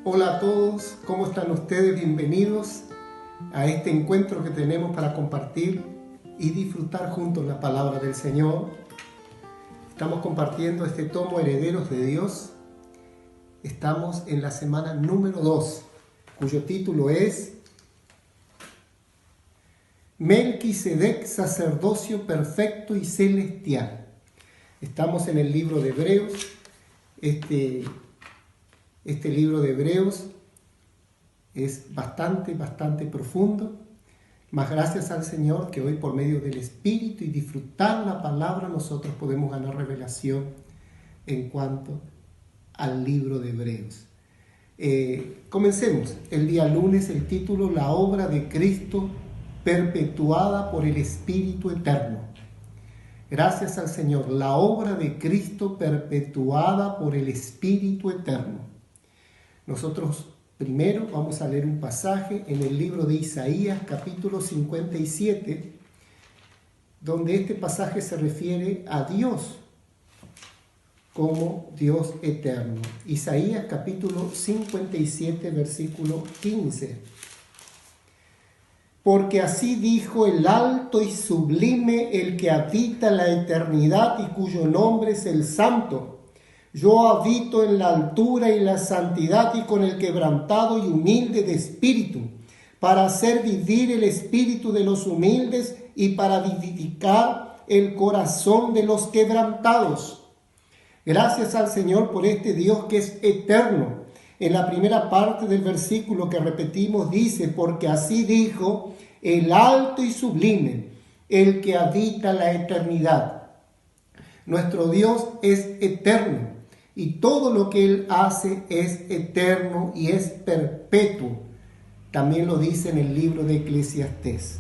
Hola a todos, ¿cómo están ustedes? Bienvenidos a este encuentro que tenemos para compartir y disfrutar juntos la palabra del Señor. Estamos compartiendo este tomo Herederos de Dios. Estamos en la semana número 2, cuyo título es Melquisedec, sacerdocio perfecto y celestial. Estamos en el libro de Hebreos. Este libro de Hebreos es bastante profundo, mas gracias al Señor que hoy por medio del Espíritu y disfrutar la palabra nosotros podemos ganar revelación en cuanto al libro de Hebreos. Comencemos. El día lunes el título La obra de Cristo perpetuada por el Espíritu Eterno. Gracias al Señor, la obra de Cristo perpetuada por el Espíritu Eterno. Nosotros primero vamos a leer un pasaje en el libro de Isaías, capítulo 57, donde este pasaje se refiere a Dios como Dios eterno. Isaías, capítulo 57, versículo 15. Porque así dijo el alto y sublime, el que habita la eternidad y cuyo nombre es el Santo. Yo habito en la altura y la santidad y con el quebrantado y humilde de espíritu, para hacer vivir el espíritu de los humildes y para vivificar el corazón de los quebrantados. Gracias al Señor por este Dios que es eterno. En la primera parte del versículo que repetimos dice, porque así dijo el alto y sublime, el que habita la eternidad. Nuestro Dios es eterno. Y todo lo que Él hace es eterno y es perpetuo. También lo dice en el libro de Eclesiastés.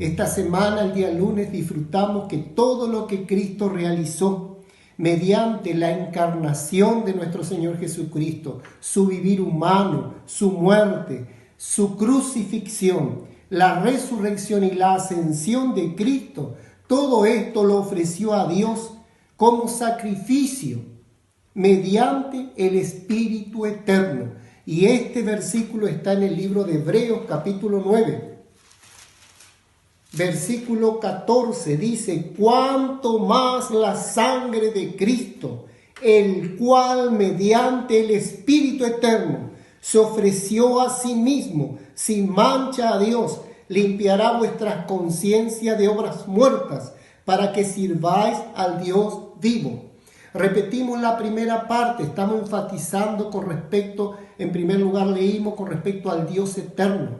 Esta semana, el día lunes, disfrutamos que todo lo que Cristo realizó mediante la encarnación de nuestro Señor Jesucristo, su vivir humano, su muerte, su crucifixión, la resurrección y la ascensión de Cristo, todo esto lo ofreció a Dios como sacrificio mediante el Espíritu Eterno. Y este versículo está en el libro de Hebreos capítulo 9. Versículo 14 dice, cuánto más la sangre de Cristo, el cual mediante el Espíritu Eterno se ofreció a sí mismo sin mancha a Dios, limpiará vuestras conciencias de obras muertas para que sirváis al Dios vivo. Repetimos la primera parte, estamos enfatizando con respecto, en primer lugar leímos con respecto al Dios eterno.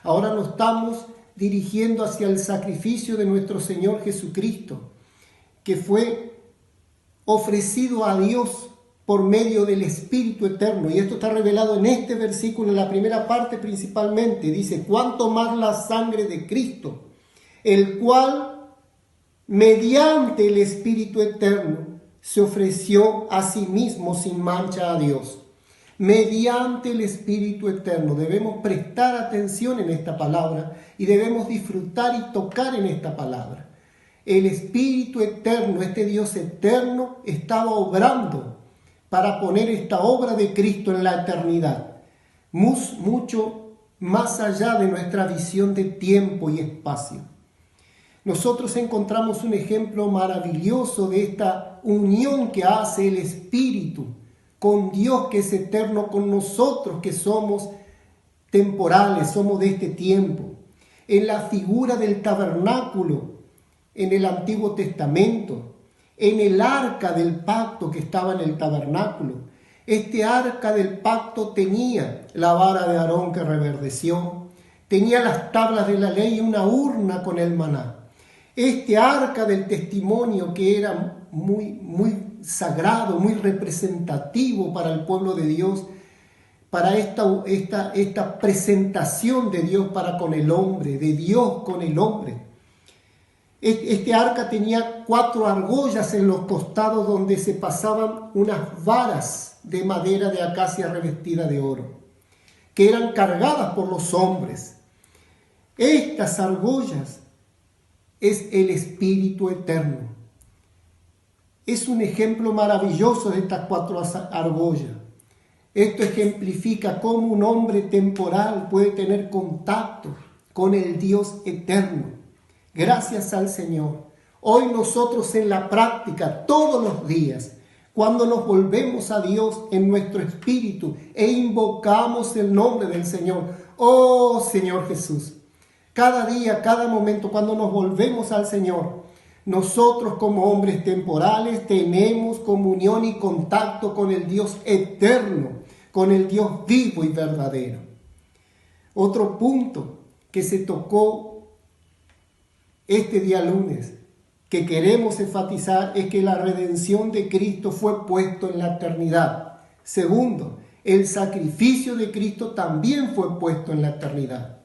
Ahora nos estamos dirigiendo hacia el sacrificio de nuestro Señor Jesucristo, que fue ofrecido a Dios por medio del Espíritu Eterno. Y esto está revelado en este versículo, en la primera parte principalmente. Dice, cuánto más la sangre de Cristo, el cual mediante el Espíritu Eterno se ofreció a sí mismo sin mancha a Dios. Mediante el Espíritu Eterno debemos prestar atención en esta palabra y debemos disfrutar y tocar en esta palabra. El Espíritu Eterno, este Dios eterno, estaba obrando para poner esta obra de Cristo en la eternidad, mucho más allá de nuestra visión de tiempo y espacio. Nosotros encontramos un ejemplo maravilloso de esta unión que hace el Espíritu con Dios que es eterno, con nosotros que somos temporales, somos de este tiempo. En la figura del tabernáculo, en el Antiguo Testamento, en el arca del pacto que estaba en el tabernáculo. Este arca del pacto tenía la vara de Aarón que reverdeció, tenía las tablas de la ley y una urna con el maná. Este arca del testimonio que era muy sagrado, muy representativo para el pueblo de Dios, para esta presentación de Dios para con el hombre, de Dios con el hombre. Este arca tenía 4 argollas en los costados donde se pasaban unas varas de madera de acacia revestida de oro, que eran cargadas por los hombres. Estas argollas es el Espíritu Eterno. Es un ejemplo maravilloso de estas 4 argollas. Esto ejemplifica cómo un hombre temporal puede tener contacto con el Dios eterno. Gracias al Señor. Hoy nosotros en la práctica, todos los días, cuando nos volvemos a Dios en nuestro espíritu e invocamos el nombre del Señor, oh Señor Jesús, cada día, cada momento, cuando nos volvemos al Señor, nosotros como hombres temporales tenemos comunión y contacto con el Dios eterno, con el Dios vivo y verdadero. Otro punto que se tocó este día lunes, que queremos enfatizar, es que la redención de Cristo fue puesto en la eternidad. Segundo, el sacrificio de Cristo también fue puesto en la eternidad.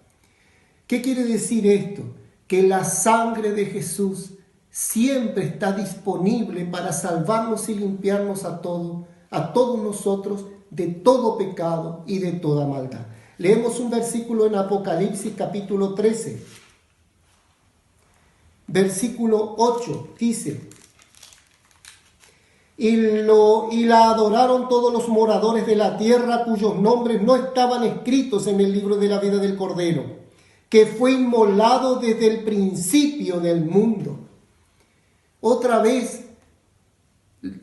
¿Qué quiere decir esto? Que la sangre de Jesús siempre está disponible para salvarnos y limpiarnos a todos nosotros de todo pecado y de toda maldad. Leemos un versículo en Apocalipsis capítulo 13. Versículo 8 dice: y la adoraron todos los moradores de la tierra cuyos nombres no estaban escritos en el libro de la vida del Cordero, que fue inmolado desde el principio del mundo. Otra vez,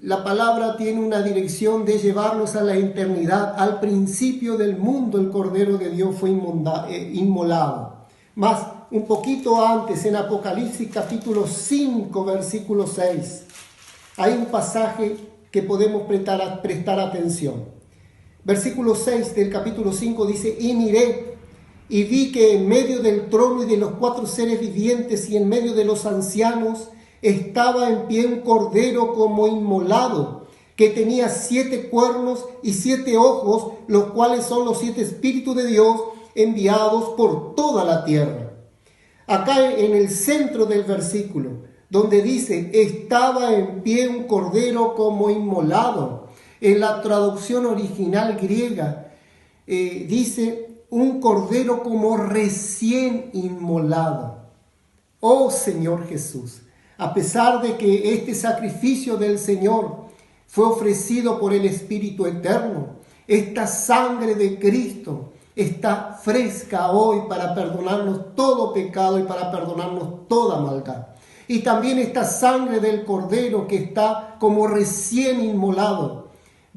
la palabra tiene una dirección de llevarnos a la eternidad. Al principio del mundo el Cordero de Dios fue inmolado. Más un poquito antes, en Apocalipsis capítulo 5, versículo 6, hay un pasaje que podemos prestar atención. Versículo 6 del capítulo 5 dice: y miré, y vi que en medio del trono y de los 4 seres vivientes y en medio de los ancianos estaba en pie un cordero como inmolado, que tenía 7 cuernos y 7 ojos, los cuales son los 7 espíritus de Dios enviados por toda la tierra. Acá en el centro del versículo, donde dice, estaba en pie un cordero como inmolado, en la traducción original griega, dice un cordero como recién inmolado. Oh Señor Jesús, a pesar de que este sacrificio del Señor fue ofrecido por el Espíritu Eterno, esta sangre de Cristo está fresca hoy para perdonarnos todo pecado y para perdonarnos toda maldad. Y también esta sangre del Cordero que está como recién inmolado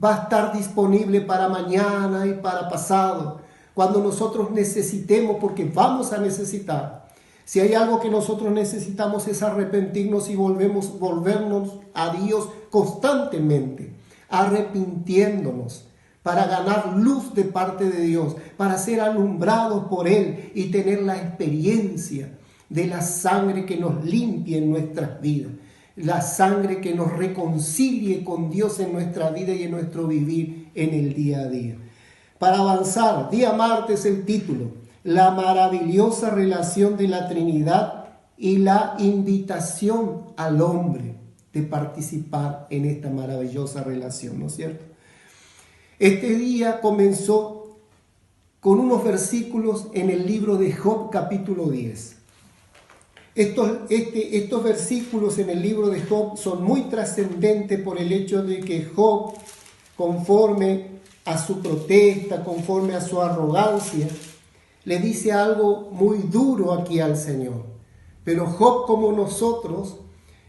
va a estar disponible para mañana y para pasado, cuando nosotros necesitemos, porque vamos a necesitar. Si hay algo que nosotros necesitamos es arrepentirnos y volvernos a Dios constantemente, arrepintiéndonos, para ganar luz de parte de Dios, para ser alumbrados por Él y tener la experiencia de la sangre que nos limpie en nuestras vidas, la sangre que nos reconcilie con Dios en nuestra vida y en nuestro vivir en el día a día. Para avanzar, día martes el título: la maravillosa relación de la Trinidad y la invitación al hombre de participar en esta maravillosa relación, ¿no es cierto? Este día comenzó con unos versículos en el libro de Job capítulo 10. Estos versículos en el libro de Job son muy trascendentes por el hecho de que Job, conforme a su protesta, conforme a su arrogancia, le dice algo muy duro aquí al Señor. Pero Job, como nosotros,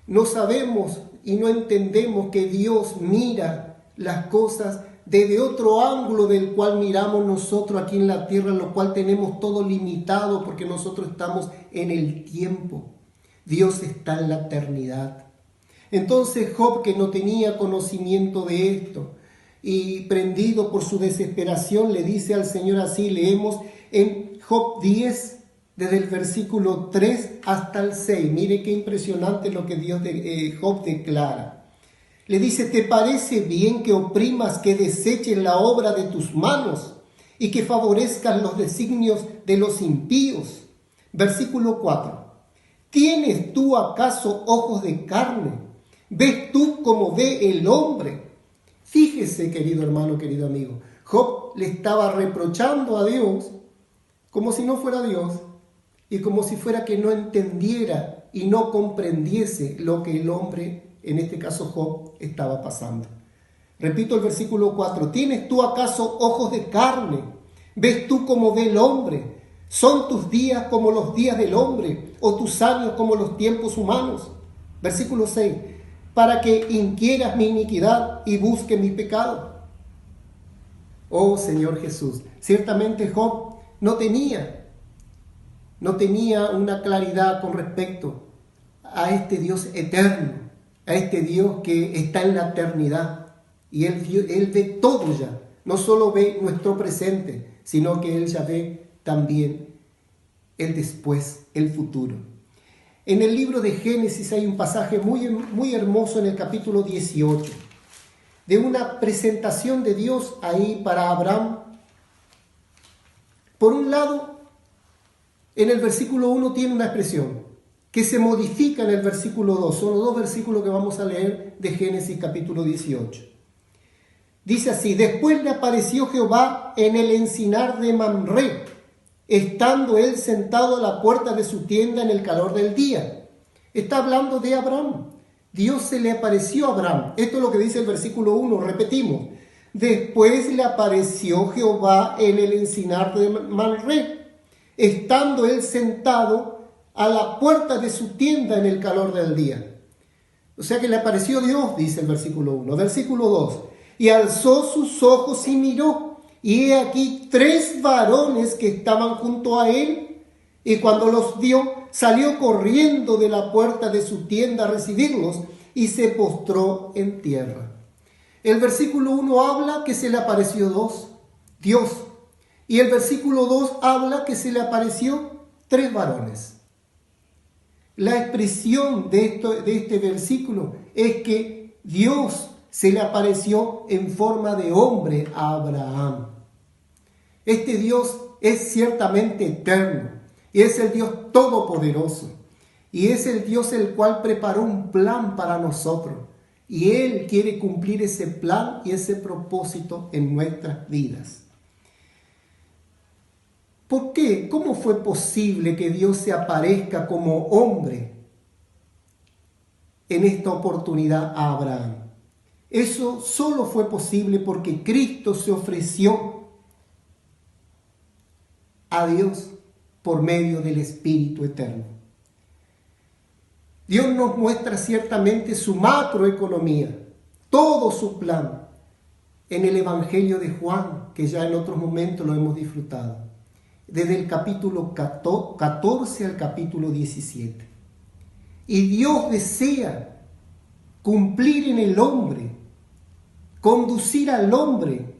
no sabemos y no entendemos que Dios mira las cosas desde otro ángulo del cual miramos nosotros aquí en la tierra, lo cual tenemos todo limitado porque nosotros estamos en el tiempo. Dios está en la eternidad. Entonces Job, que no tenía conocimiento de esto y prendido por su desesperación, le dice al Señor así. Leemos en Job 10, desde el versículo 3 hasta el 6. Mire qué impresionante lo que Job declara. Le dice: ¿te parece bien que oprimas, que deseches la obra de tus manos y que favorezcas los designios de los impíos? Versículo 4. ¿Tienes tú acaso ojos de carne? ¿Ves tú como ve el hombre? Fíjese, querido hermano, querido amigo, Job le estaba reprochando a Dios como si no fuera Dios y como si fuera que no entendiera y no comprendiese lo que el hombre, en este caso Job, estaba pasando. Repito el versículo 4. ¿Tienes tú acaso ojos de carne? ¿Ves tú como ve el hombre? ¿Son tus días como los días del hombre o tus años como los tiempos humanos? Versículo 6. Para que inquieras mi iniquidad y busques mi pecado. Oh Señor Jesús, ciertamente Job no tenía una claridad con respecto a este Dios eterno, a este Dios que está en la eternidad. Y él ve todo ya, no solo ve nuestro presente, sino que Él ya ve también el después, el futuro. En el libro de Génesis hay un pasaje muy hermoso en el capítulo 18, de una presentación de Dios ahí para Abraham. Por un lado, en el versículo 1 tiene una expresión que se modifica en el versículo 2. Son los dos versículos que vamos a leer de Génesis capítulo 18. Dice así: después le apareció Jehová en el encinar de Mamré, estando él sentado a la puerta de su tienda en el calor del día. Está hablando de Abraham. Dios se le apareció a Abraham. Esto es lo que dice el versículo 1, repetimos. Después le apareció Jehová en el encinar de Mamré, estando él sentado a la puerta de su tienda en el calor del día. O sea que le apareció Dios, dice el versículo 1. Versículo 2. Y alzó sus ojos y miró, y he aquí 3 varones que estaban junto a él, y cuando los vio, salió corriendo de la puerta de su tienda a recibirlos, y se postró en tierra. El versículo 1 habla que se le apareció Dios, y el versículo 2 habla que se le apareció 3 varones. La expresión de este versículo es que Dios se le apareció en forma de hombre a Abraham. Este Dios es ciertamente eterno y es el Dios todopoderoso y es el Dios el cual preparó un plan para nosotros y Él quiere cumplir ese plan y ese propósito en nuestras vidas. ¿Por qué? ¿Cómo fue posible que Dios se aparezca como hombre en esta oportunidad a Abraham? Eso solo fue posible porque Cristo se ofreció a Dios por medio del Espíritu Eterno. Dios nos muestra ciertamente su macroeconomía, todo su plan, en el Evangelio de Juan, que ya en otros momentos lo hemos disfrutado, desde el capítulo 14 al capítulo 17. Y Dios desea cumplir en el hombre, conducir al hombre,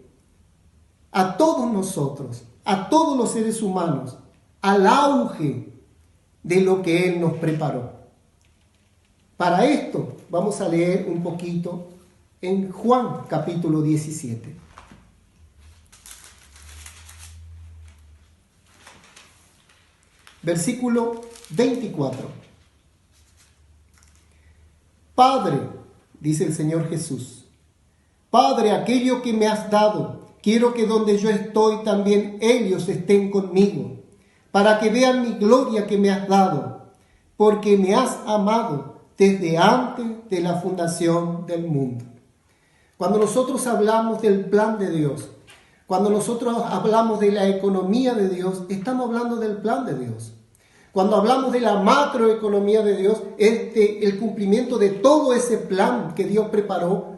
a todos nosotros, a todos los seres humanos, al auge de lo que Él nos preparó. Para esto vamos a leer un poquito en Juan capítulo 17. Versículo 24. Padre, dice el Señor Jesús, Padre, aquello que me has dado, quiero que donde yo estoy también ellos estén conmigo, para que vean mi gloria que me has dado, porque me has amado desde antes de la fundación del mundo. Cuando nosotros hablamos del plan de Dios, cuando nosotros hablamos de la economía de Dios, estamos hablando del plan de Dios. Cuando hablamos de la macroeconomía de Dios, es el cumplimiento de todo ese plan que Dios preparó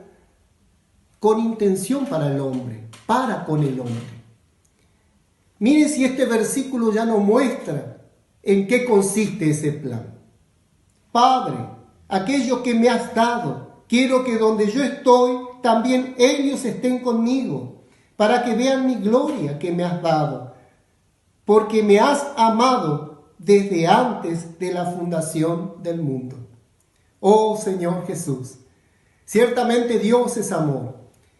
con intención para el hombre, para con el hombre. Miren si este versículo ya nos muestra en qué consiste ese plan. Padre, aquello que me has dado, quiero que donde yo estoy, también ellos estén conmigo, para que vean mi gloria que me has dado, porque me has amado desde antes de la fundación del mundo. Oh Señor Jesús, ciertamente Dios es amor.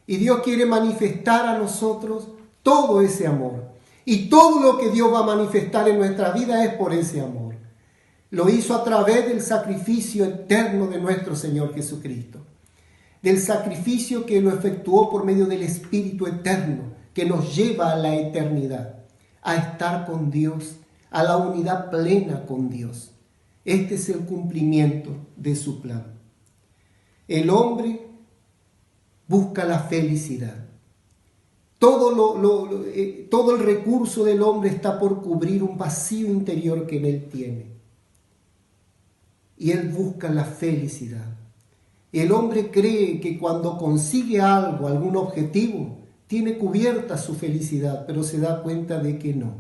Y Dios quiere manifestar a nosotros todo ese amor. Y todo lo que Dios va a manifestar en nuestra vida es por ese amor. Lo hizo a través del sacrificio eterno de nuestro Señor Jesucristo. Del sacrificio que lo efectuó por medio del Espíritu Eterno, que nos lleva a la eternidad, a estar con Dios, a la unidad plena con Dios. Este es el cumplimiento de su plan. El hombre busca la felicidad. Todo el recurso del hombre está por cubrir un vacío interior que en él tiene. Y él busca la felicidad. El hombre cree que cuando consigue algo, algún objetivo, tiene cubierta su felicidad, pero se da cuenta de que no.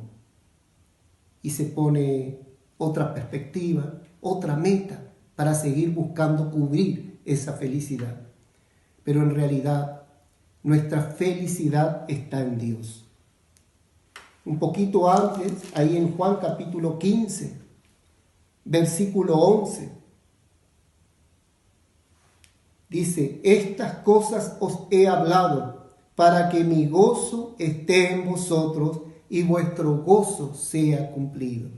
Y se pone otra perspectiva, otra meta para seguir buscando cubrir esa felicidad. Pero en realidad, nuestra felicidad está en Dios. Un poquito antes, ahí en Juan capítulo 15, versículo 11, dice: estas cosas os he hablado para que mi gozo esté en vosotros y vuestro gozo sea cumplido.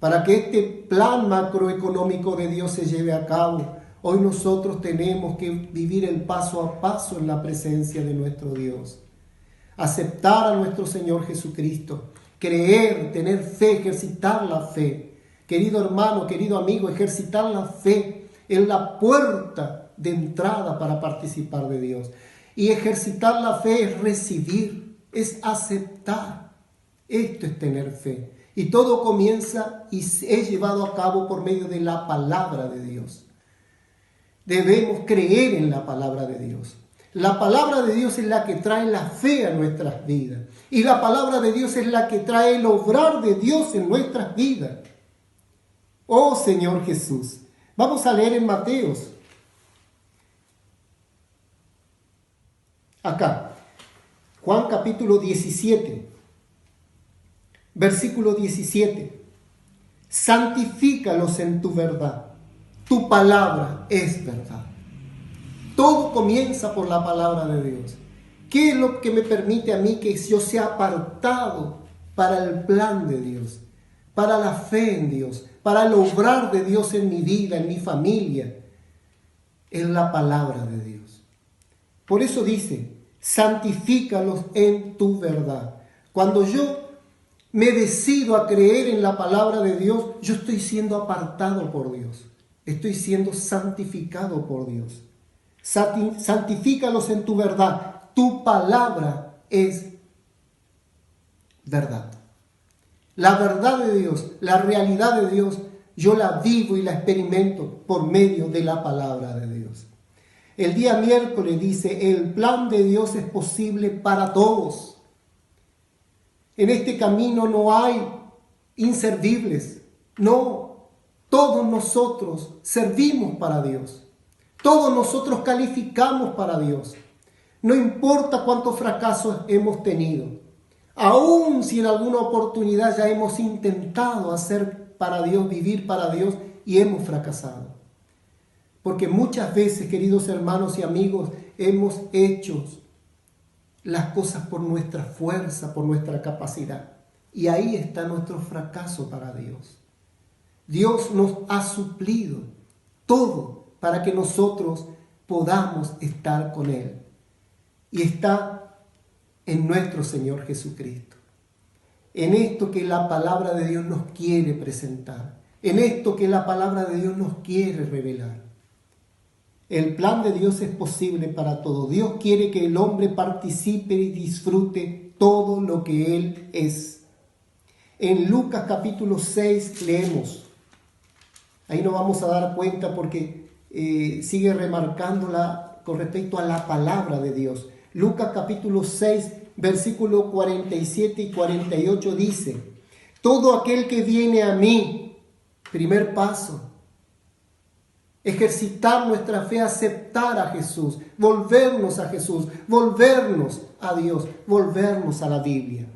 Para que este plan macroeconómico de Dios se lleve a cabo, hoy nosotros tenemos que vivir el paso a paso en la presencia de nuestro Dios. Aceptar a nuestro Señor Jesucristo, creer, tener fe, ejercitar la fe. Querido hermano, querido amigo, ejercitar la fe es la puerta de entrada para participar de Dios. Y ejercitar la fe es recibir, es aceptar. Esto es tener fe. Y todo comienza y es llevado a cabo por medio de la palabra de Dios. Debemos creer en la palabra de Dios. La palabra de Dios es la que trae la fe a nuestras vidas. Y la palabra de Dios es la que trae el obrar de Dios en nuestras vidas. Oh Señor Jesús. Vamos a leer en Mateos. Acá, Juan capítulo 17, versículo 17. Santifícalos en tu verdad. Tu palabra es verdad. Todo comienza por la palabra de Dios. ¿Qué es lo que me permite a mí que yo sea apartado para el plan de Dios, para la fe en Dios, para el obrar de Dios en mi vida, en mi familia? Es la palabra de Dios. Por eso dice: santifícalos en tu verdad. Cuando yo me decido a creer en la palabra de Dios, yo estoy siendo apartado por Dios. Estoy siendo santificado por Dios. Santifícalos en tu verdad. Tu palabra es verdad. La verdad de Dios, la realidad de Dios, yo la vivo y la experimento por medio de la palabra de Dios. El día miércoles dice: el plan de Dios es posible para todos. En este camino no hay inservibles. No, todos nosotros servimos para Dios. Todos nosotros calificamos para Dios. No importa cuántos fracasos hemos tenido. Aún si en alguna oportunidad ya hemos intentado hacer para Dios, vivir para Dios, y hemos fracasado. Porque muchas veces, queridos hermanos y amigos, hemos hecho las cosas por nuestra fuerza, por nuestra capacidad. Y ahí está nuestro fracaso para Dios. Dios nos ha suplido todo para que nosotros podamos estar con Él. Y está en nuestro Señor Jesucristo. En esto que la palabra de Dios nos quiere presentar. En esto que la palabra de Dios nos quiere revelar. El plan de Dios es posible para todo. Dios quiere que el hombre participe y disfrute todo lo que Él es. En Lucas capítulo 6 leemos. Ahí nos vamos a dar cuenta porque sigue remarcándola con respecto a la palabra de Dios. Lucas capítulo 6, versículo 47 y 48 dice: todo aquel que viene a mí, primer paso, ejercitar nuestra fe, aceptar a Jesús, volvernos a Jesús, volvernos a Dios, volvernos a la Biblia.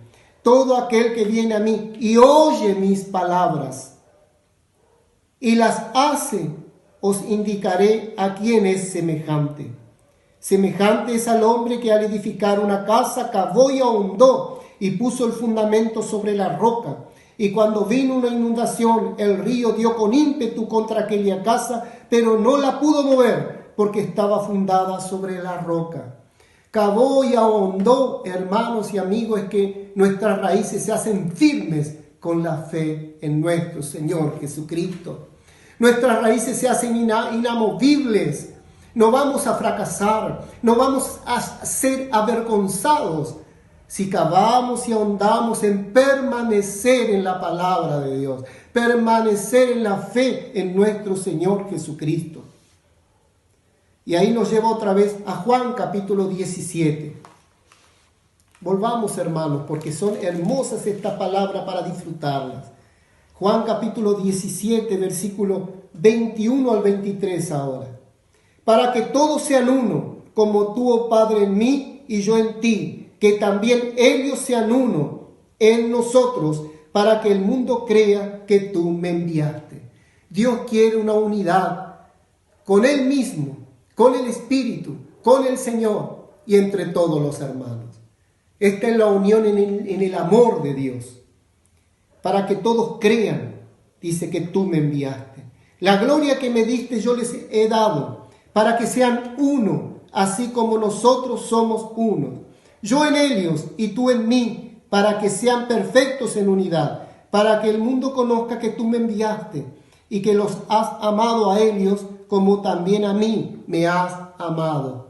Todo aquel que viene a mí y oye mis palabras y las hace, os indicaré a quién es semejante. Semejante es al hombre que al edificar una casa cavó y ahondó y puso el fundamento sobre la roca. Y cuando vino una inundación, el río dio con ímpetu contra aquella casa, pero no la pudo mover porque estaba fundada sobre la roca. Cavó y ahondó, hermanos y amigos, es que nuestras raíces se hacen firmes con la fe en nuestro Señor Jesucristo. Nuestras raíces se hacen inamovibles. No vamos a fracasar, no vamos a ser avergonzados si cavamos y ahondamos en permanecer en la palabra de Dios, permanecer en la fe en nuestro Señor Jesucristo. Y ahí nos lleva otra vez a Juan capítulo 17. Volvamos, hermanos, porque son hermosas estas palabras para disfrutarlas. Juan capítulo 17, versículo 21 al 23 ahora. Para que todos sean uno, como tú, oh Padre, en mí y yo en ti, que también ellos sean uno en nosotros, para que el mundo crea que tú me enviaste. Dios quiere una unidad con Él mismo, con el Espíritu, con el Señor y entre todos los hermanos. Esta es la unión en el amor de Dios. Para que todos crean, dice, que tú me enviaste. La gloria que me diste yo les he dado, para que sean uno, así como nosotros somos uno. Yo en ellos y tú en mí, para que sean perfectos en unidad, para que el mundo conozca que tú me enviaste y que los has amado a ellos como también a mí me has amado.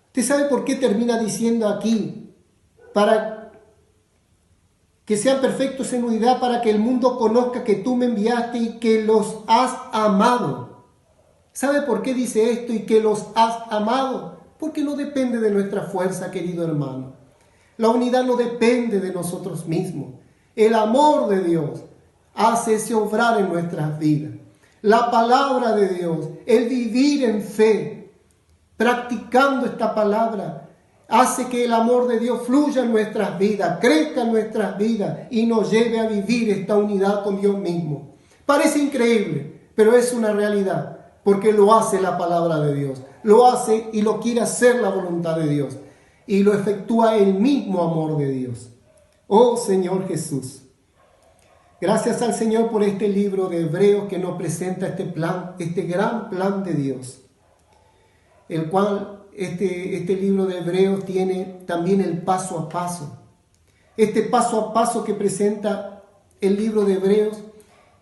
¿Usted sabe por qué termina diciendo aquí? Para que sean perfectos en unidad, para que el mundo conozca que tú me enviaste y que los has amado. ¿Sabe por qué dice esto y que los has amado? Porque no depende de nuestra fuerza, querido hermano. La unidad no depende de nosotros mismos. El amor de Dios hace ese obrar en nuestras vidas. La palabra de Dios, el vivir en fe, practicando esta palabra, hace que el amor de Dios fluya en nuestras vidas, crezca en nuestras vidas y nos lleve a vivir esta unidad con Dios mismo. Parece increíble, pero es una realidad, porque lo hace la palabra de Dios, lo hace y lo quiere hacer la voluntad de Dios, y lo efectúa el mismo amor de Dios. Oh Señor Jesús, gracias al Señor por este libro de Hebreos que nos presenta este plan, este gran plan de Dios, el cual este libro de Hebreos tiene también el paso a paso. Este paso a paso que presenta el libro de Hebreos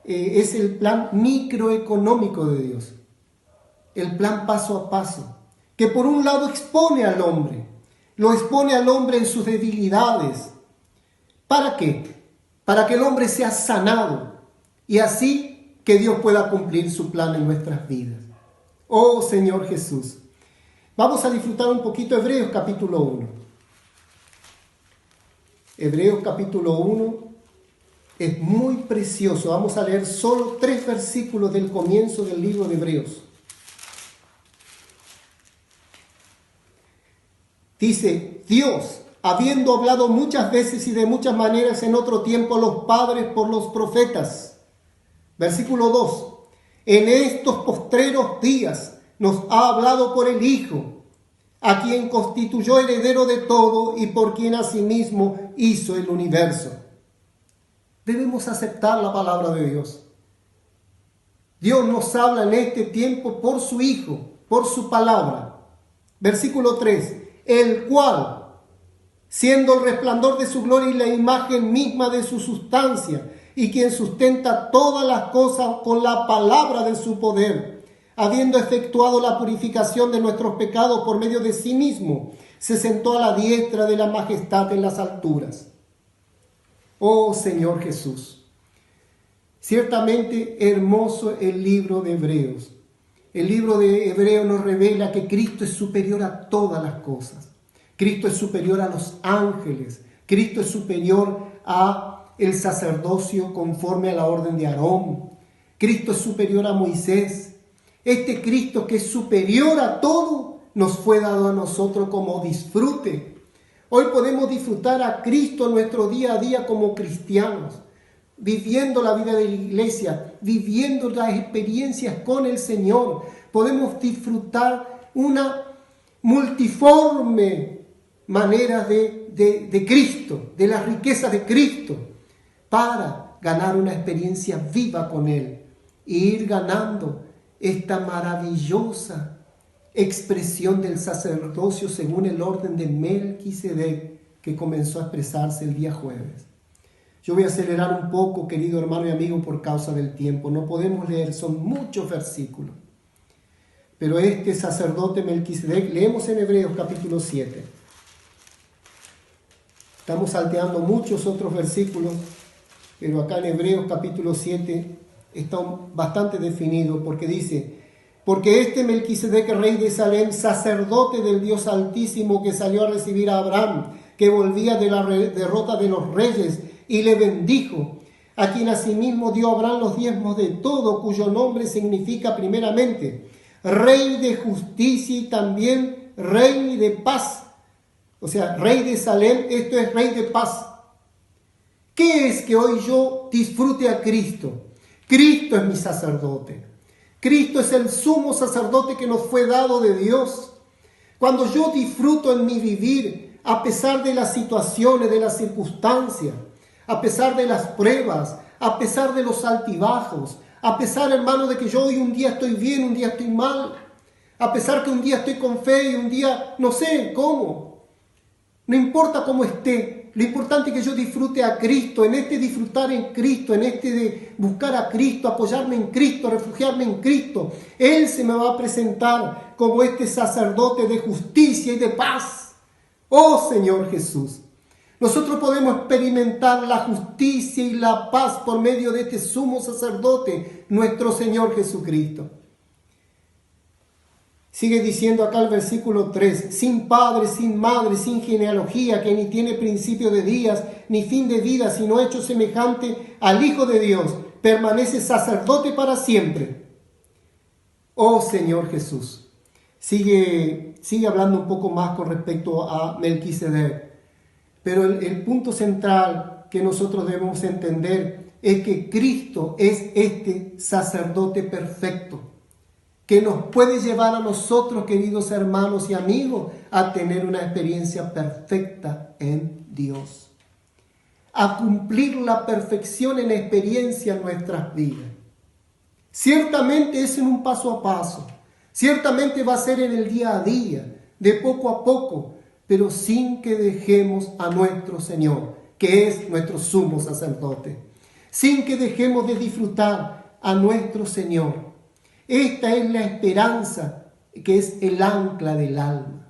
es el plan microeconómico de Dios. El plan paso a paso, que por un lado expone al hombre, lo expone al hombre en sus debilidades. ¿Para qué? Para que el hombre sea sanado y así que Dios pueda cumplir su plan en nuestras vidas. Oh Señor Jesús. Vamos a disfrutar un poquito Hebreos capítulo 1. Hebreos capítulo 1 es muy precioso. Vamos a leer solo 3 versículos del comienzo del libro de Hebreos. Dice, Dios, habiendo hablado muchas veces y de muchas maneras en otro tiempo a los padres por los profetas. Versículo 2. En estos postreros días nos ha hablado por el Hijo, a quien constituyó heredero de todo y por quien asimismo hizo el universo. Debemos aceptar la palabra de Dios. Dios nos habla en este tiempo por su Hijo, por su palabra. Versículo 3. El cual, siendo el resplandor de su gloria y la imagen misma de su sustancia, y quien sustenta todas las cosas con la palabra de su poder, habiendo efectuado la purificación de nuestros pecados por medio de sí mismo, se sentó a la diestra de la majestad en las alturas. Oh Señor Jesús, ciertamente hermoso el libro de Hebreos. El libro de Hebreos nos revela que Cristo es superior a todas las cosas. Cristo es superior a los ángeles. Cristo es superior a el sacerdocio conforme a la orden de Aarón. Cristo es superior a Moisés. Este Cristo que es superior a todo nos fue dado a nosotros como disfrute. Hoy podemos disfrutar a Cristo en nuestro día a día como cristianos, viviendo la vida de la iglesia, viviendo las experiencias con el Señor. Podemos disfrutar una multiforme manera de Cristo, de las riquezas de Cristo, para ganar una experiencia viva con Él e ir ganando esta maravillosa expresión del sacerdocio según el orden de Melquisedec que comenzó a expresarse el día jueves. Yo voy a acelerar un poco, querido hermano y amigo, por causa del tiempo. No podemos leer, son muchos versículos. Pero este sacerdote Melquisedec, leemos en Hebreos capítulo 7. Estamos salteando muchos otros versículos, pero acá en Hebreos capítulo 7 está bastante definido, porque dice: porque este Melquisedec, rey de Salem, sacerdote del Dios Altísimo, que salió a recibir a Abraham, que volvía de la derrota de los reyes, y le bendijo, a quien asimismo dio a Abraham los diezmos de todo, cuyo nombre significa primeramente Rey de justicia y también Rey de paz. O sea, Rey de Salem, esto es Rey de paz. ¿Qué es que hoy yo disfrute a Cristo? Cristo es mi sacerdote. Cristo es el sumo sacerdote que nos fue dado de Dios. Cuando yo disfruto en mi vivir, a pesar de las situaciones, de las circunstancias, a pesar de las pruebas, a pesar de los altibajos, a pesar, hermano, de que yo hoy un día estoy bien, un día estoy mal, a pesar que un día estoy con fe y un día no sé cómo. No importa cómo esté, lo importante es que yo disfrute a Cristo, en este disfrutar en Cristo, en este de buscar a Cristo, apoyarme en Cristo, refugiarme en Cristo. Él se me va a presentar como este sacerdote de justicia y de paz. Oh Señor Jesús, nosotros podemos experimentar la justicia y la paz por medio de este sumo sacerdote, nuestro Señor Jesucristo. Sigue diciendo acá el versículo 3, sin padre, sin madre, sin genealogía, que ni tiene principio de días, ni fin de vida, sino hecho semejante al Hijo de Dios, permanece sacerdote para siempre. Oh Señor Jesús. Sigue hablando un poco más con respecto a Melquisedec. Pero el punto central que nosotros debemos entender es que Cristo es este sacerdote perfecto, que nos puede llevar a nosotros, queridos hermanos y amigos, a tener una experiencia perfecta en Dios, a cumplir la perfección en experiencia en nuestras vidas. Ciertamente es en un paso a paso, ciertamente va a ser en el día a día, de poco a poco, pero sin que dejemos a nuestro Señor, que es nuestro sumo sacerdote, sin que dejemos de disfrutar a nuestro Señor. Esta es la esperanza que es el ancla del alma.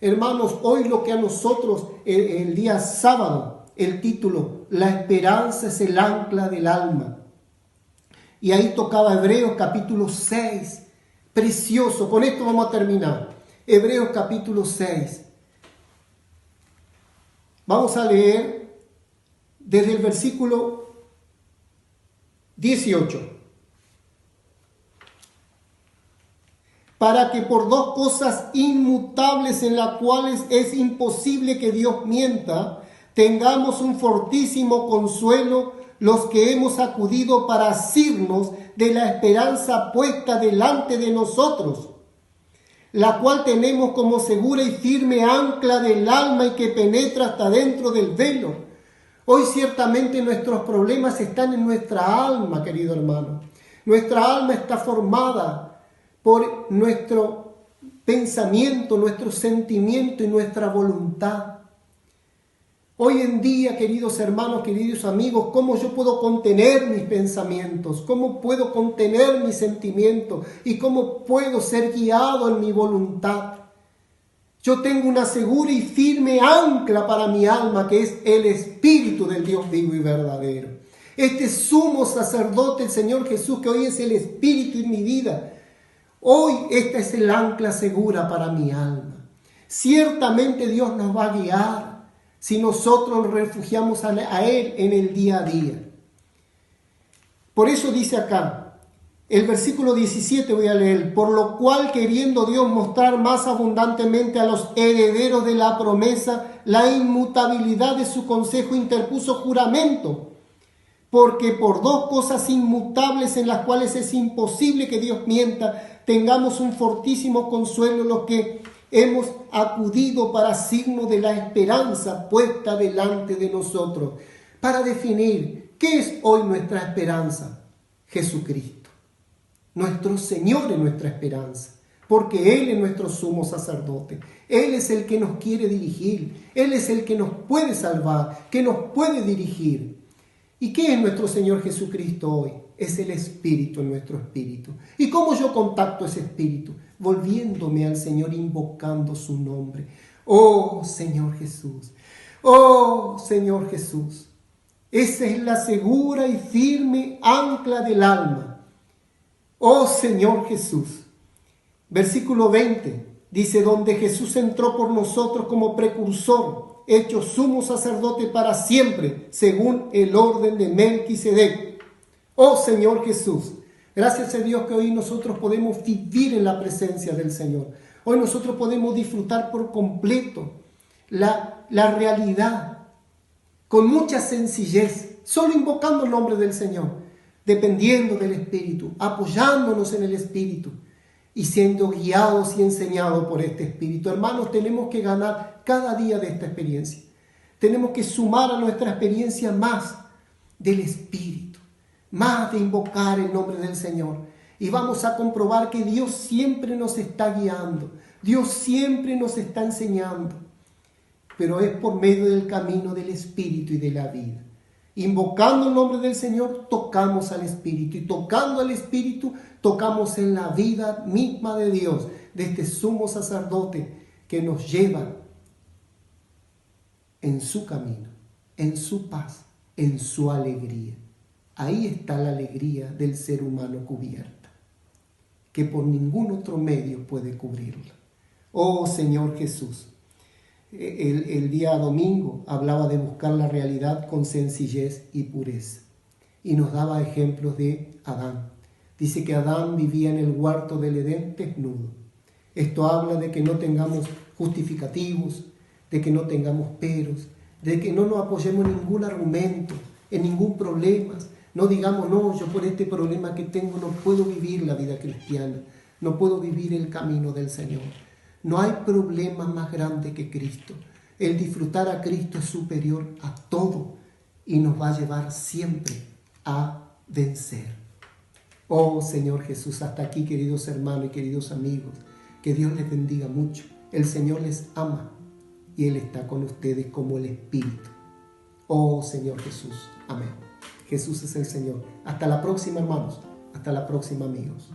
Hermanos, hoy lo que a nosotros el día sábado, el título, la esperanza es el ancla del alma. Y ahí tocaba Hebreos capítulo 6, precioso. Con esto vamos a terminar. Hebreos capítulo 6. Vamos a leer desde el versículo 18. Para que por dos cosas inmutables en las cuales es imposible que Dios mienta, tengamos un fortísimo consuelo los que hemos acudido para asirnos de la esperanza puesta delante de nosotros, la cual tenemos como segura y firme ancla del alma y que penetra hasta dentro del velo. Hoy ciertamente nuestros problemas están en nuestra alma, querido hermano. Nuestra alma está formada por nuestro pensamiento, nuestro sentimiento y nuestra voluntad. Hoy en día, queridos hermanos, queridos amigos, ¿cómo yo puedo contener mis pensamientos? ¿Cómo puedo contener mis sentimientos? ¿Y cómo puedo ser guiado en mi voluntad? Yo tengo una segura y firme ancla para mi alma, que es el Espíritu del Dios vivo y verdadero. Este sumo sacerdote, el Señor Jesús, que hoy es el Espíritu en mi vida. Hoy esta es el ancla segura para mi alma. Ciertamente Dios nos va a guiar si nosotros nos refugiamos a Él en el día a día. Por eso dice acá, el versículo 17 voy a leer, por lo cual queriendo Dios mostrar más abundantemente a los herederos de la promesa la inmutabilidad de su consejo, interpuso juramento, porque por dos cosas inmutables en las cuales es imposible que Dios mienta, tengamos un fortísimo consuelo los que hemos acudido para signo de la esperanza puesta delante de nosotros. Para definir, ¿qué es hoy nuestra esperanza? Jesucristo. Nuestro Señor es nuestra esperanza, porque Él es nuestro sumo sacerdote. Él es el que nos quiere dirigir. Él es el que nos puede salvar, que nos puede dirigir. ¿Y qué es nuestro Señor Jesucristo hoy? Es el Espíritu en nuestro espíritu. ¿Y cómo yo contacto ese Espíritu? volviéndome al Señor, invocando su nombre. Oh Señor Jesús, oh Señor Jesús, esa es la segura y firme ancla del alma. Oh Señor Jesús. Versículo 20 dice, donde Jesús entró por nosotros como precursor, hecho sumo sacerdote para siempre, según el orden de Melquisedec. Oh Señor Jesús, gracias a Dios que hoy nosotros podemos vivir en la presencia del Señor. Hoy nosotros podemos disfrutar por completo la realidad, con mucha sencillez, solo invocando el nombre del Señor, dependiendo del Espíritu, apoyándonos en el Espíritu y siendo guiados y enseñados por este Espíritu. Hermanos, tenemos que ganar cada día de esta experiencia. Tenemos que sumar a nuestra experiencia más del Espíritu, más de invocar el nombre del Señor. Y vamos a comprobar que Dios siempre nos está guiando, Dios siempre nos está enseñando, pero es por medio del camino del Espíritu y de la vida. Invocando el nombre del Señor, tocamos al Espíritu, y tocando al Espíritu, tocamos en la vida misma de Dios, de este sumo sacerdote que nos lleva en su camino, en su paz, en su alegría. Ahí está la alegría del ser humano cubierta, que por ningún otro medio puede cubrirla. Oh Señor Jesús, el día domingo hablaba de buscar la realidad con sencillez y pureza, y nos daba ejemplos de Adán. Dice que Adán vivía en el huerto del Edén desnudo. Esto habla de que no tengamos justificativos, de que no tengamos peros, de que no nos apoyemos en ningún argumento, en ningún problema. No digamos, no, yo por este problema que tengo no puedo vivir la vida cristiana, no puedo vivir el camino del Señor. No hay problema más grande que Cristo. El disfrutar a Cristo es superior a todo y nos va a llevar siempre a vencer. Oh Señor Jesús, hasta aquí, queridos hermanos y queridos amigos, que Dios les bendiga mucho. El Señor les ama y Él está con ustedes como el Espíritu. Oh Señor Jesús, amén. Jesús es el Señor. Hasta la próxima, hermanos. Hasta la próxima, amigos.